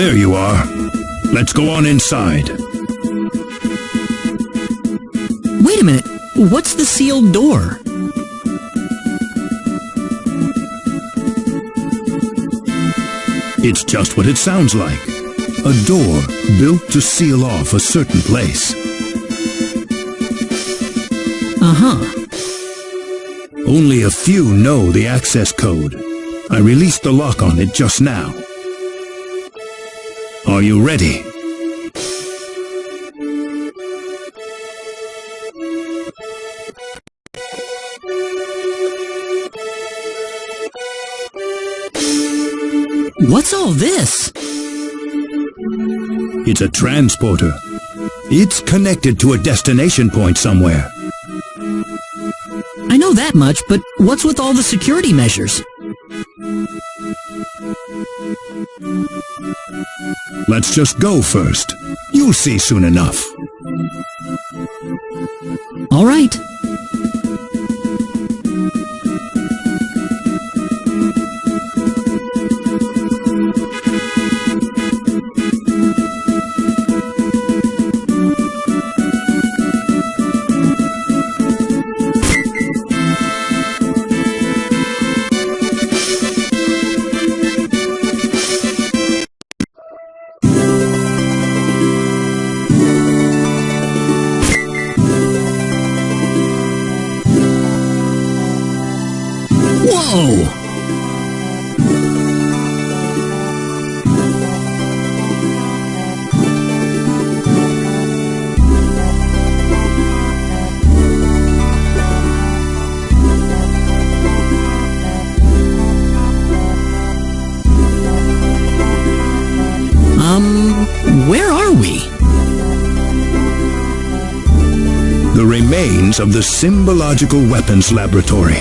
There you are. Let's go on inside. Wait a minute. What's the sealed door? It's just what it sounds like. A door built to seal off a certain place. Uh-huh. Only a few know the access code. I released the lock on it just now. Are you ready? What's all this? It's a transporter. It's connected to a destination point somewhere. I know that much, but what's with all the security measures? Let's just go first. You'll see soon enough. All right. Whoa! Where are we? The remains of the Symbological Weapons Laboratory.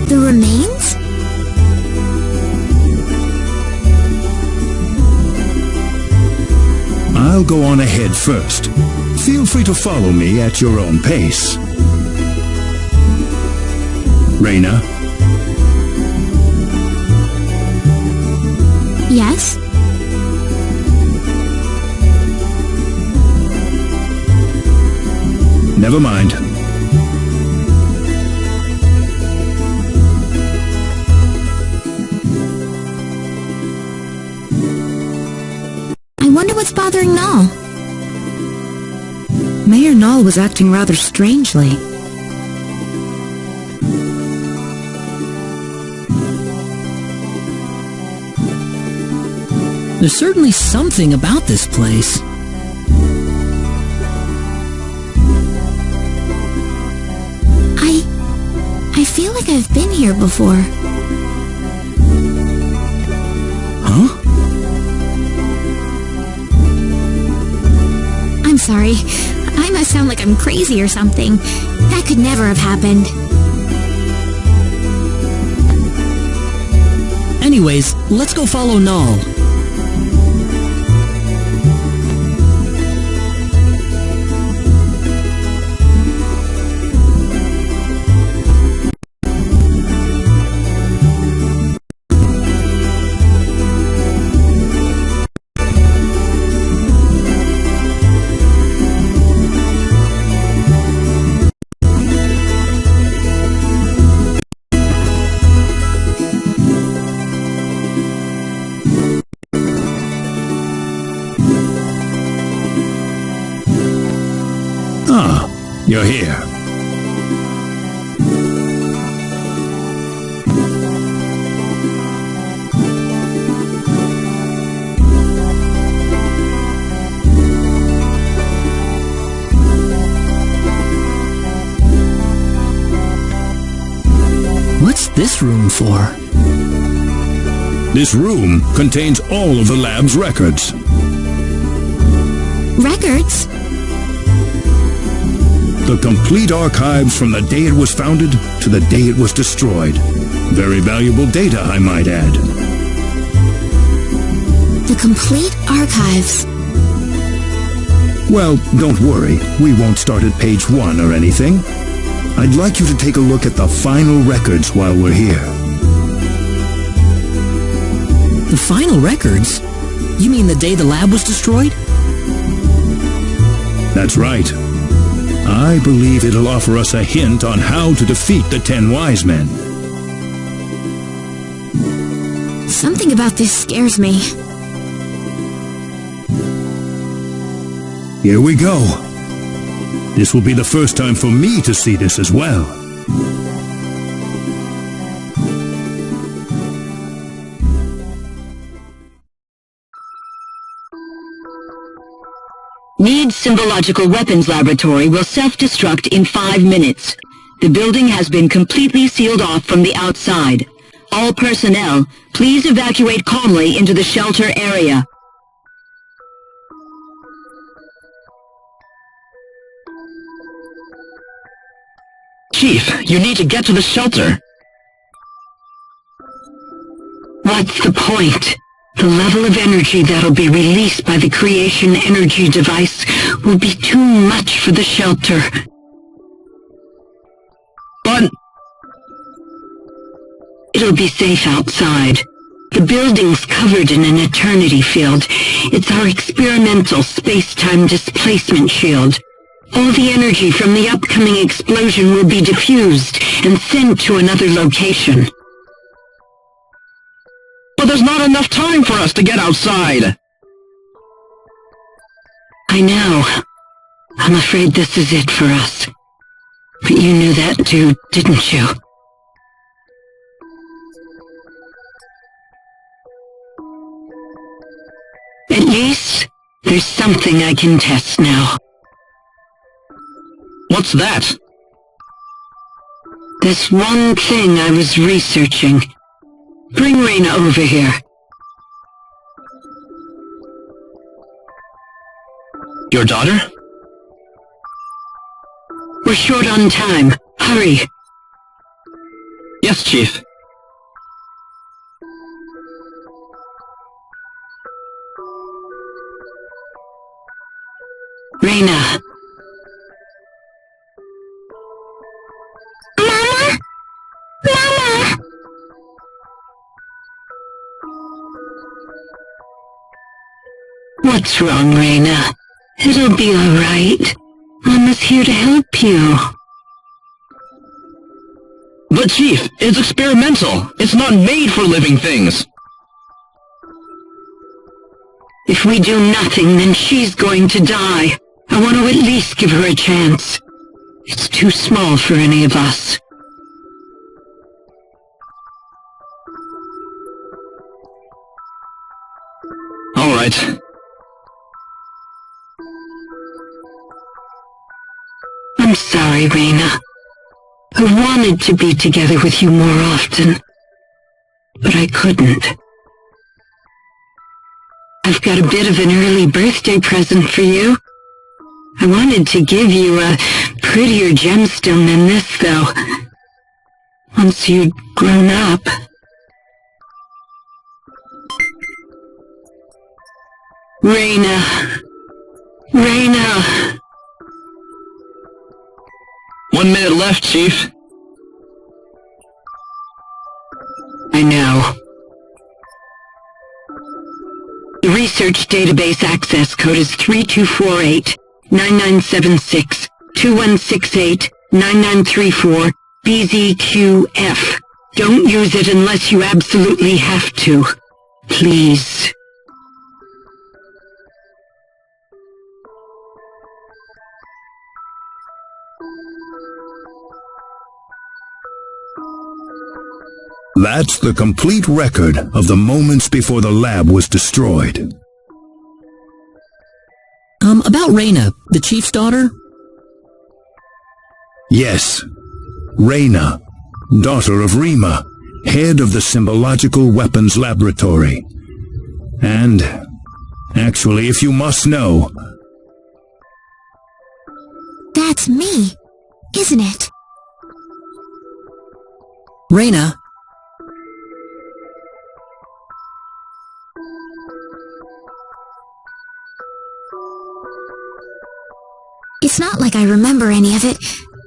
The remains? I'll go on ahead first. Feel free to follow me at your own pace. Reina, Yes? never mind. I wonder what's bothering Null. Mayor Null was acting rather strangely. There's certainly something about this place. I feel like I've been here before. Huh? I'm sorry. I must sound like I'm crazy or something. That could never have happened. Anyways, let's go follow Null. Ah, you're here. this room for? This room contains all of the lab's records. Records? The complete archives from the day it was founded to the day it was destroyed. Very valuable data, I might add. The complete archives. Well, don't worry. We won't start at page 1 or anything. I'd like you to take a look at the final records while we're here. The final records? You mean the day the lab was destroyed? That's right. I believe it'll offer us a hint on how to defeat the 10 Wise Men. Something about this scares me. Here we go. This will be the first time for me to see this as well. Need Symbological Weapons Laboratory will self-destruct in 5 minutes. The building has been completely sealed off from the outside. All personnel, please evacuate calmly into the shelter area. Chief, you need to get to the shelter. What's the point? The level of energy that'll be released by the creation energy device will be too much for the shelter. But it'll be safe outside. The building's covered in an eternity field. It's our experimental space-time displacement shield. All the energy from the upcoming explosion will be diffused and sent to another location. But there's not enough time for us to get outside. I know. I'm afraid this is it for us. But you knew that too, didn't you? At least, there's something I can test now. What's that? This one thing I was researching. Bring Reyna over here. Your daughter? We're short on time. Hurry. Yes, Chief. Reyna. Mama? Mama? What's wrong, Reyna? It'll be all right. Mama's here to help you. But Chief, it's experimental. It's not made for living things. If we do nothing, then she's going to die. I want to at least give her a chance. It's too small for any of us. All right. I'm sorry, Reyna. I wanted to be together with you more often, but I couldn't. I've got a bit of an early birthday present for you. I wanted to give you a prettier gemstone than this, though. Once you'd grown up. Reyna. Reyna. 1 minute left, Chief. I know. The research database access code is 3248-9976-2168-9934 BZQF. Don't use it unless you absolutely have to. Please. That's the complete record of the moments before the lab was destroyed. About Reyna, the chief's daughter? Yes, Reyna, daughter of Rima. head of the Symbological Weapons Laboratory. And, actually, if you must know... That's me, isn't it? Reyna, It's not like I remember any of it,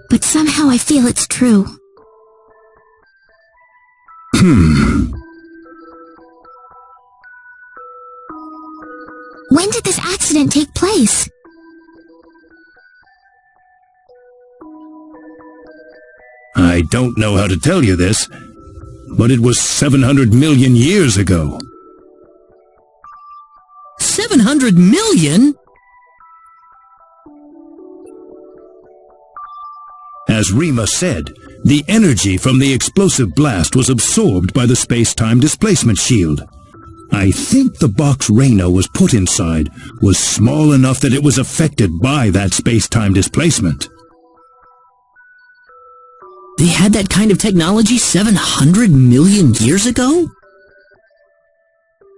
but somehow I feel it's true. When did this accident take place? I don't know how to tell you this, but it was 700 million years ago. 700 million? As Rima said, the energy from the explosive blast was absorbed by the space-time displacement shield. I think the box Reyna was put inside was small enough that it was affected by that space-time displacement. They had that kind of technology 700 million years ago?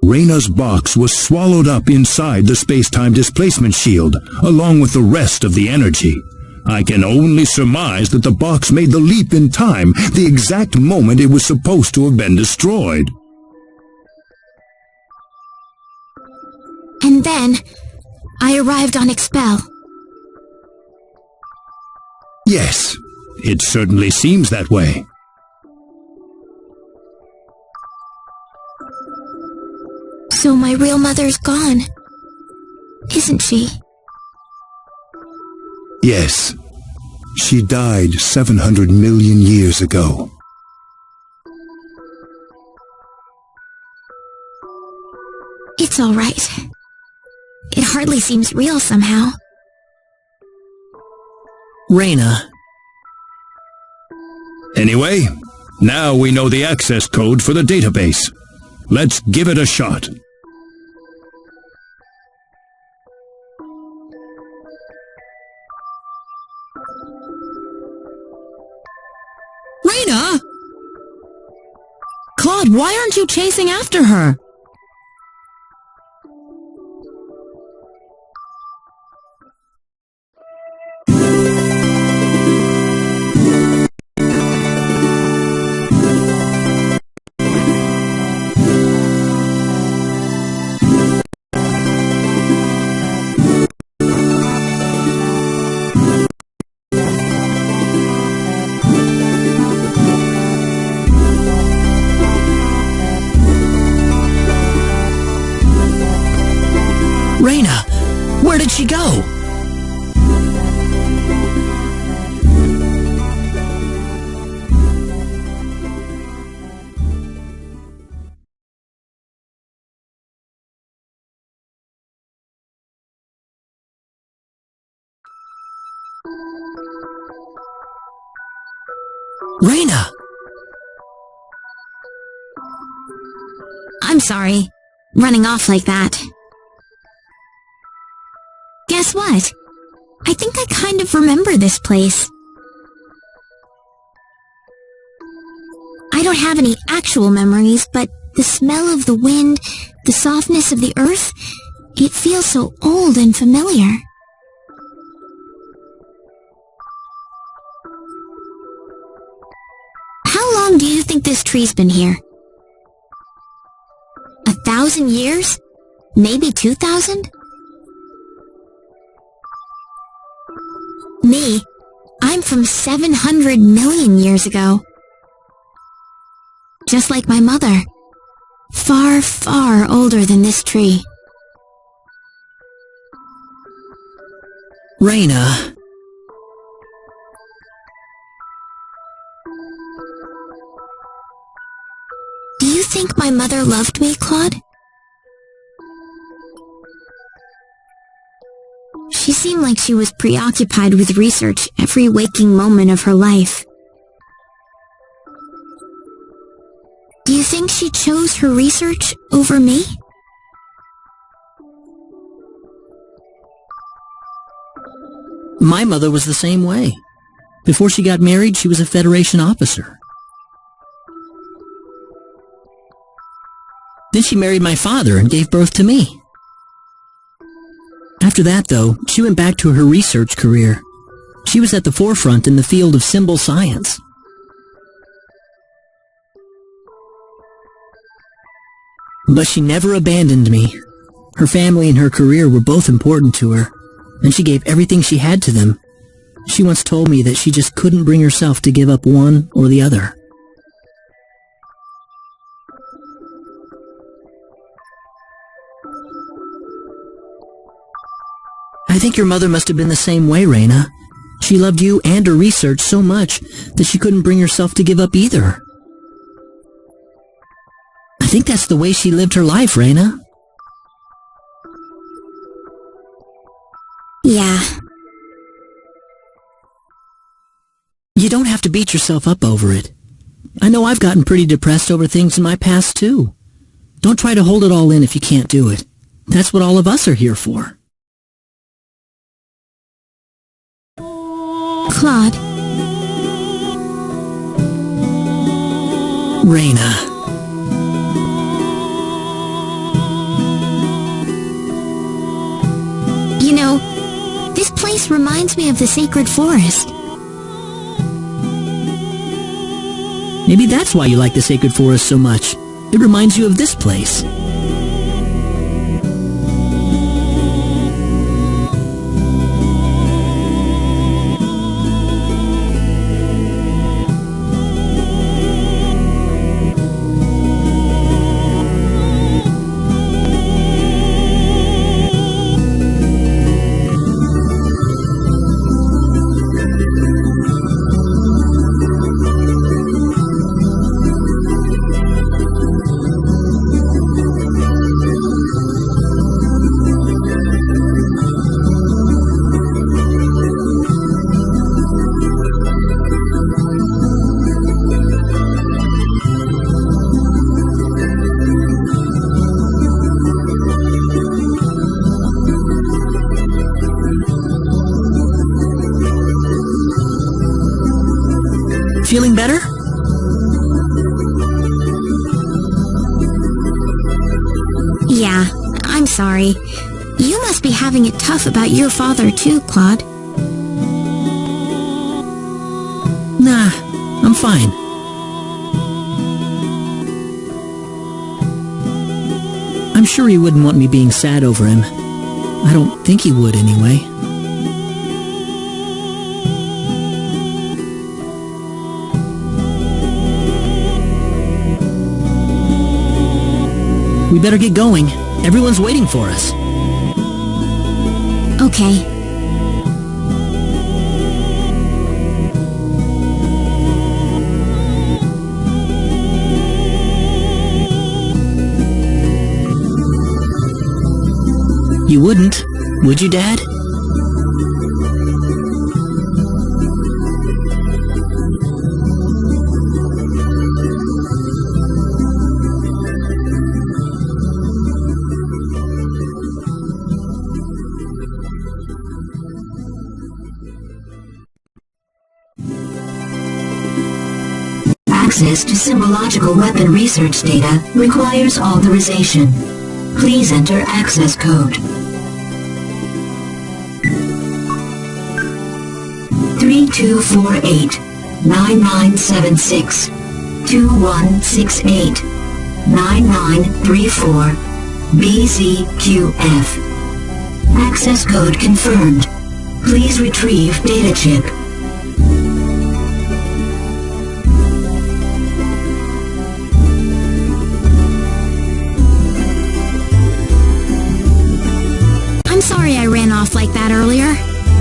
Reyna's box was swallowed up inside the space-time displacement shield, along with the rest of the energy. I can only surmise that the box made the leap in time, the exact moment it was supposed to have been destroyed. And then, I arrived on Expel. Yes, it certainly seems that way. So my real mother's gone, isn't she? Yes, she died 700 million years ago. It's all right. It hardly seems real somehow. Reyna. Anyway, now we know the access code for the database. Let's give it a shot. Reyna! Claude, why aren't you chasing after her? Reyna, where did she go? Reyna! I'm sorry, running off like that. Guess what? I think I kind of remember this place. I don't have any actual memories, but the smell of the wind, the softness of the earth, it feels so old and familiar. How long do you think this tree's been here? 1,000 years? Maybe 2,000? Me, I'm from 700 million years ago. Just like my mother. Far, far older than this tree. Reyna. Do you think my mother loved me, Claude? She seemed like she was preoccupied with research every waking moment of her life. Do you think she chose her research over me? My mother was the same way. Before she got married, she was a Federation officer. Then she married my father and gave birth to me. After that, though, she went back to her research career. She was at the forefront in the field of symbol science. But she never abandoned me. Her family and her career were both important to her, and she gave everything she had to them. She once told me that she just couldn't bring herself to give up one or the other. I think your mother must have been the same way, Raina. She loved you and her research so much that she couldn't bring herself to give up either. I think that's the way she lived her life, Raina. Yeah. You don't have to beat yourself up over it. I know I've gotten pretty depressed over things in my past, too. Don't try to hold it all in if you can't do it. That's what all of us are here for. Claude. Raina. You know, this place reminds me of the sacred forest. Maybe that's why you like the sacred forest so much. It reminds you of this place. Feeling better? Yeah, I'm sorry. You must be having it tough about your father too, Claude. Nah, I'm fine. I'm sure he wouldn't want me being sad over him. I don't think he would anyway. We better get going. Everyone's waiting for us. Okay. You wouldn't, would you, Dad? Access to symbological weapon research data requires authorization. Please enter access code 3248-9976-2168-9934-BZQF. Access code confirmed. Please retrieve data chip. I'm sorry I ran off like that earlier.